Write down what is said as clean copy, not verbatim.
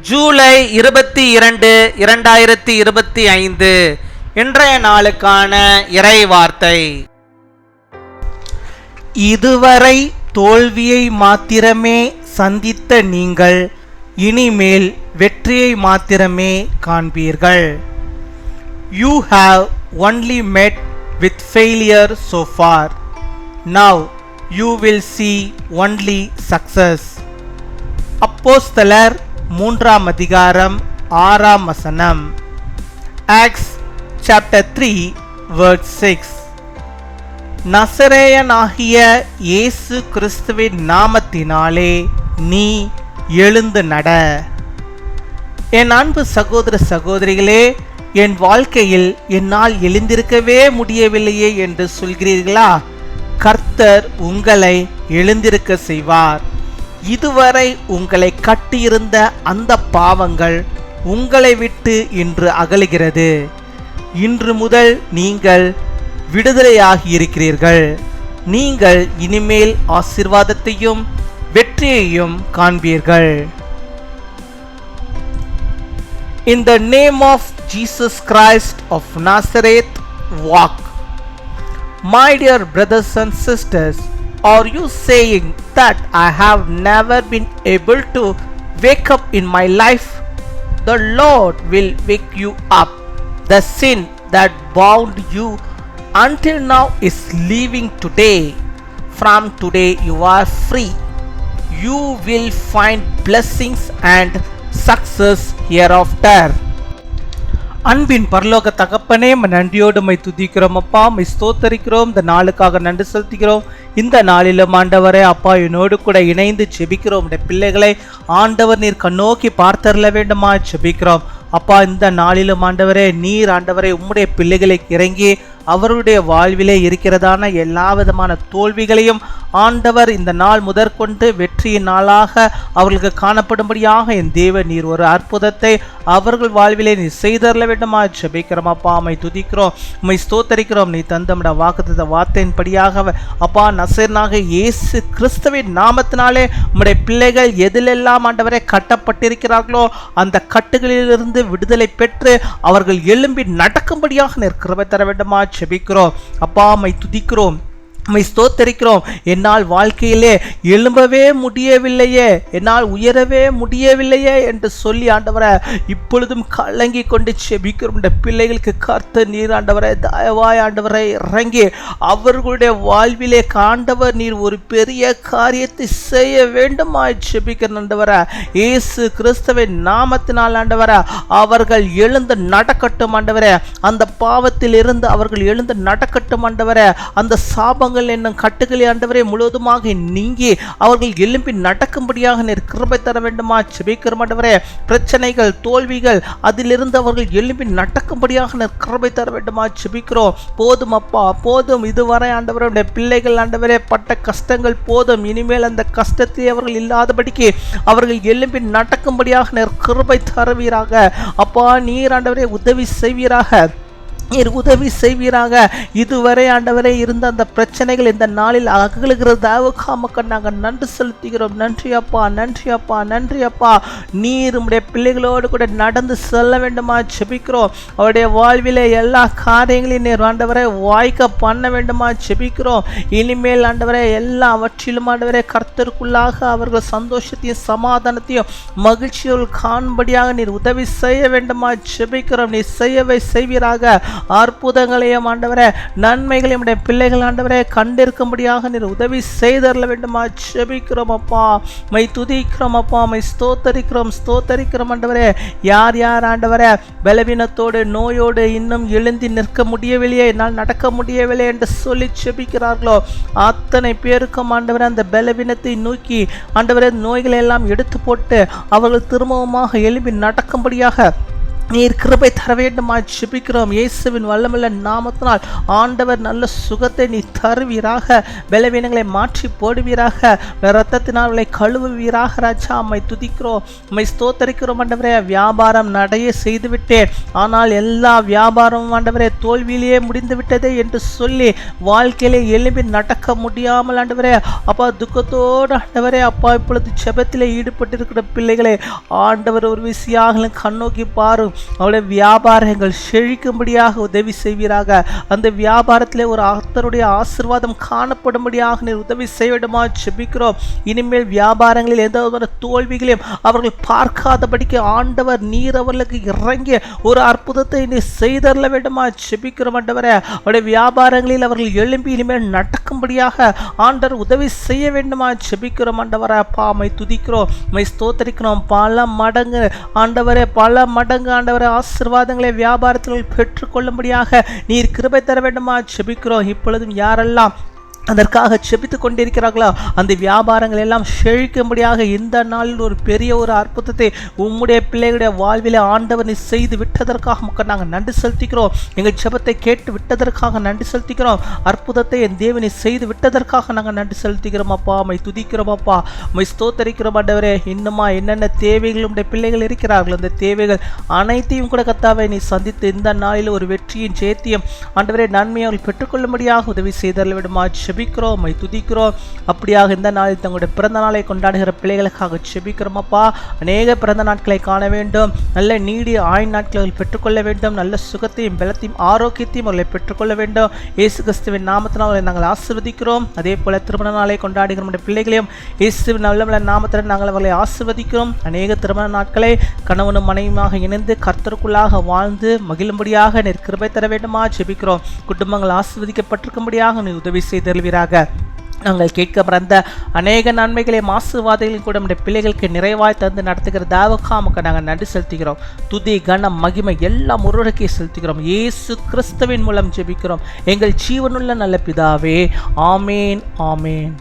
ஜூலை 22, 2025 இன்றைய நாளுக்கான இறை வார்த்தை. இதுவரை தோல்வியை மாத்திரமே சந்தித்த நீங்கள் இனிமேல் வெற்றியை மாத்திரமே காண்பீர்கள். You have only met with failure so far. Now you will see only success. அப்போஸ்தலர் 3 அதிகாரம் 6 வசனம். Acts chapter 3 verse 6. நசரேயனாகிய இயேசு கிறிஸ்துவின் நாமத்தினாலே நீ எழுந்து நட. என் அன்பு சகோதர சகோதரிகளே, என் வாழ்க்கையில் என்னால் எழுந்திருக்கவே முடியவில்லையே என்று சொல்கிறீர்களா? கர்த்தர் உங்களை எழுந்திருக்க செய்வார். இதுவரை உங்களை கட்டியிருந்த அந்த பாவங்கள் உங்களை விட்டு இன்று அகலுகிறது. இன்று முதல் நீங்கள் விடுதலையாகி இருக்கிறீர்கள். நீங்கள் இனிமேல் ஆசீர்வாதத்தையும் வெற்றியையும் காண்பீர்கள். In the name of Jesus Christ of Nazareth, walk. My dear brothers and sisters, are you saying that I have never been able to wake up in my life? The Lord will wake you up. The sin that bound you until now is leaving today. From today you are free. You will find blessings and success hereafter. அன்பின் பரலோக தகப்பனே, நன்றியோடு my துதிக்கிறோம் அப்பா, my ஸ்தோத்தரிக்கிறோம். இந்த நாளுக்காக நன்றி செலுத்துகிறோம். இந்த நாளிலும் ஆண்டவரே அப்பா, என்னோடு கூட இணைந்து செபிக்கிறோம். இந்த பிள்ளைகளை ஆண்டவர் நீர் கண்ணோக்கி பார்த்தரல வேண்டுமா செபிக்கிறோம் அப்பா. இந்த நாளிலும் ஆண்டவரே நீர் ஆண்டவரே உம்முடைய பிள்ளைகளுக்கு இறங்கி அவருடைய வாழ்விலே இருக்கிறதான எல்லா விதமான தோல்விகளையும் ஆண்டவர் இந்த நாள் முதற்கொண்டு வெற்றியின் நாளாக அவர்களுக்கு காணப்படும்படியாக என் தேவன் நீர் ஒரு அற்புதத்தை அவர்கள் வாழ்விலே நீ செய்தரல வேண்டுமா ஜெபிக்கிறோம் அப்பா. அம்மை துதிக்கிறோம், உம்மை ஸ்தோத்தரிக்கிறோம். நீ தந்தமிட வாக்குத்த வார்த்தையின்படியாக அப்பா நசரேயனாக இயேசு கிறிஸ்துவின் நாமத்தினாலே உம்முடைய பிள்ளைகள் எதிலெல்லாம் ஆண்டவரை கட்டப்பட்டிருக்கிறார்களோ அந்த கட்டுகளிலிருந்து விடுதலை பெற்று அவர்கள் எழும்பி நடக்கும்படியாக நீர் கிருபை தர வேண்டுமா ஜெபிக்கிறோம் அப்பா. அம்மை துதிக்கிறோம், உம்மை ஸ்தோத்தரிக்கிறோம். என்னால் வாழ்க்கையிலே எழும்பவே முடியவில்லையே, என்னால் உயரவே முடியவில்லையே என்று சொல்லி ஆண்டவரை இப்பொழுதும் கலங்கி கொண்டு செபிக்கிறோம். இந்த பிள்ளைகளுக்கு கர்த்தர் நீர் ஆண்டவரை தயவாய் ஆண்டவரை இறங்கி அவர்களுடைய வாழ்விலே ஆண்டவர் நீர் ஒரு பெரிய காரியத்தை செய்ய வேண்டுமாய் செபிக்கிற ஆண்டவரை இயேசு கிறிஸ்துவின் நாமத்தினால் ஆண்டவரை அவர்கள் எழுந்து நடக்கட்டும் ஆண்டவரை. அந்த பாவத்தில் இருந்து அவர்கள் எழுந்து நடக்கட்டும் ஆண்டவரை. அந்த சாபங்கள் என்னும் கட்டுகளை ஆண்டவரே முழுவதுமாக நீங்கி அவர்கள் எழும்பி நடக்கும்படியாக நீர் கிருபை தர வேண்டுமா ஜெபிக்கிறோம் ஆண்டவரே. பிரச்சனைகள் தோல்விகள் அதிலிருந்து அவர்கள் எழும்பி நடக்கும்படியாக நீர் கிருபை தர வேண்டுமா ஜெபிக்கிறோம். போதும் அப்பா, போதும். இதுவரை ஆண்டவருடைய பிள்ளைகள் ஆண்டவரே பட்ட கஷ்டங்கள் போதும். இனிமேல் அந்த கஷ்டத்தை அவர்கள் இல்லாதபடிக்கு அவர்கள் எழும்பி நடக்கும்படியாக நீர் கிருபை தருவீராக அப்பா. நீர் ஆண்டவரே உதவி செய்வீராக, நீர் உதவி செய்வீராக. இதுவரை ஆண்டவரே இருந்த அந்த பிரச்சனைகள் இந்த நாளில் அகலுகிறதாக நாங்கள் நன்றி செலுத்துகிறோம். நன்றி அப்பா, நன்றி அப்பா, நன்றி அப்பா. நீர் உம்முடைய பிள்ளைகளோடு கூட நடந்து செல்ல வேண்டுமா ஜெபிக்கிறோம். அவருடைய வாழ்விலே எல்லா காரியங்களையும் நீர் ஆண்டவரை வாய்க்க பண்ண வேண்டுமா ஜெபிக்கிறோம். இனிமேல் ஆண்டவரை எல்லாவற்றிலும் ஆண்டவரை கர்த்தருக்குள்ளாக அவர்கள் சந்தோஷத்தையும் சமாதானத்தையும் மகிழ்ச்சியோடு காணும்படியாக நீர் உதவி செய்ய வேண்டுமா ஜெபிக்கிறோம். நீர் செய்யவே செய்வீராக. அற்புதங்களையும் ஆண்டவரே நன்மைகளையும் பிள்ளைகள் ஆண்டவரே கண்டிருக்கும்படியாக நீர் உதவி செய்தரல வேண்டுமா ஜெபிக்கிறோம் அப்பா. மை துதிக்கிறோம் அப்பா, மை ஸ்தோத்தரிக்கிறோம் ஆண்டவரே. யார் யார் ஆண்டவரே பலவீனத்தோடு நோயோடு இன்னும் எழுந்தி நிற்க முடியவில்லையே, என்னால் நடக்க முடியவில்லை என்று சொல்லி ஜெபிக்கிறார்களோ அத்தனை பேருக்கும் ஆண்டவரே அந்த பலவீனத்தை நோக்கி ஆண்டவரே நோய்களை எல்லாம் எடுத்து போட்டு அவர்கள் திரும்பவுமாக எழுப்பி நடக்கும்படியாக நீர் கிருபை தர வேண்டுமா ஜெபிக்கிறோம். இயேசுவின் வல்லமையுள்ள நாமத்தினால் ஆண்டவர் நல்ல சுகத்தை நீ தருவீராக. பலவீனங்களை மாற்றி போடுவீராக. இரத்தத்தினாலே கழுவுவீராக. ராஜா அம்மை துதிக்கிறோம், அம்மை ஸ்தோத்தரிக்கிறோம். ஆண்டவரே, வியாபாரம் நடைய செய்து விட்டேன், ஆனால் எல்லா வியாபாரமும் ஆண்டவரே தோல்வியிலேயே முடிந்து விட்டதே என்று சொல்லி வாழ்க்கையிலே எழும்பி நடக்க முடியாமல் ஆண்டவரே அப்பா துக்கத்தோடு ஆண்டவரே அப்பா இப்பொழுது ஜெபத்திலே ஈடுபட்டிருக்கிற பிள்ளைகளே ஆண்டவர் ஒரு விசியாக கண்ணோக்கி பாரும். அவருடைய வியாபாரங்கள் செழிக்கும்படியாக உதவி செய்வீராக. அந்த வியாபாரத்திலே ஒரு அர்த்தருடைய ஆசீர்வாதம் காணப்படும்படியாக நீர் உதவி செய்யவிடுமா ஜெபிக்கிறோம். இனிமேல் வியாபாரங்களில் எந்த ஒரு தோல்விகளையும் அவர்கள் பார்க்காதபடிக்கு ஆண்டவர் நீர் அவர்களுக்கு இறங்கி ஒரு அற்புதத்தை நீர் செய்தரல வேண்டுமா ஜெபிக்கிறோம். ஆண்டவரே, அவருடைய வியாபாரங்களில் அவர்கள் எழும்பி இனிமேல் நடக்கும்படியாக ஆண்டவர் உதவி செய்ய வேண்டுமா ஜெபிக்கிறோம். ஆண்டவரே அப்பா மை துதிக்கிறோம், மை ஸ்தோத்தரிக்கிறோம். பல மடங்கு ஆண்டவரே, பல மடங்கு ஆண்டவரே ஆசீர்வாதங்களை வியாபாரத்தில் பெற்றுக்கொள்ளும்படியாக நீர் கிருபை தர வேண்டுமா ஜெபிக்கிறோம். இப்பொழுதும் யாரெல்லாம் அதற்காக செபித்துக் கொண்டிருக்கிறார்களோ அந்த வியாபாரங்கள் எல்லாம் செழிக்கும்படியாக இந்த நாளில் ஒரு பெரிய ஒரு அற்புதத்தை உம்முடைய பிள்ளைகளுடைய வாழ்விலே ஆண்டவர் நீ செய்து விட்டதற்காக மக்கள் நாங்கள் நன்றி செலுத்திக்கிறோம். எங்கள் ஜெபத்தை கேட்டு விட்டதற்காக நன்றி செலுத்திக்கிறோம். அற்புதத்தை என் தேவனை செய்து விட்டதற்காக நாங்கள் நன்றி செலுத்திக்கிறோம். அப்பா மை துதிக்கிறோம், அப்பா மை ஸ்தோத்தரிக்கிறோம். ஆண்டவரே, இன்னுமா என்னென்ன தேவைகள் உடைய பிள்ளைகள் இருக்கிறார்கள் அந்த தேவைகள் அனைத்தையும் கூட கர்த்தாவே நீ சந்தித்து இந்த நாளில் ஒரு வெற்றியின் ஜெயத்தையும் ஆண்டவரே நன்மையை அவர்கள் பெற்றுக்கொள்ளும்படியாக உதவி செய்தரல விடுமா செபிக்கிறோம், துதிக்கிறோம். அப்படியாக இந்த நாளில் தங்களுடைய பிறந்த நாளை கொண்டாடுகிற பிள்ளைகளுக்காக செபிக்கிறோம். அப்பா, அநேக பிறந்த நாட்களை காண வேண்டும், நல்ல நீடிய ஆயுள் நாட்களை பெற்றுக்கொள்ள வேண்டும், நல்ல சுகத்தையும் பலத்தையும் ஆரோக்கியத்தையும் அவர்களை பெற்றுக்கொள்ள வேண்டும். இயேசு கிறிஸ்துவின் நாமத்தினால் அவர்களை நாங்கள் ஆசீர்வதிக்கிறோம். அதே போல திருமண நாளை கொண்டாடுகிற நம்முடைய பிள்ளைகளையும் இயேசுவின் நல்ல நாமத்தில் நாங்கள் அவர்களை ஆசீர்வதிக்கிறோம். அநேக திருமண நாட்களை கணவனும் மனைவியுமாக இணைந்து கர்த்தருக்குள்ளாக வாழ்ந்து மகிழும்படியாக நீர் கிருபை தர வேண்டுமா ஜெபிக்கிறோம். குடும்பங்கள் ஆசீர்வதிக்கப்பட்டிருக்கும்படியாக நீர் உதவி செய்து நாங்கள் கேட்க பிறந்த அநேக நன்மைகளையும் ஆசீர்வாதங்களையும் கூட நம்முடைய பிள்ளைகளுக்கு நிறைவாய் தந்து நடத்துகிற தேவக்காமுக்கு நாங்கள் நன்றி செலுத்துகிறோம். துதி கனம் மகிமை எல்லாம் ஒருவருக்கே செலுத்துகிறோம். இயேசு கிறிஸ்துவின் மூலம் ஜெபிக்கிறோம் எங்கள் ஜீவனுள்ள நல்ல பிதாவே. ஆமேன், ஆமேன்.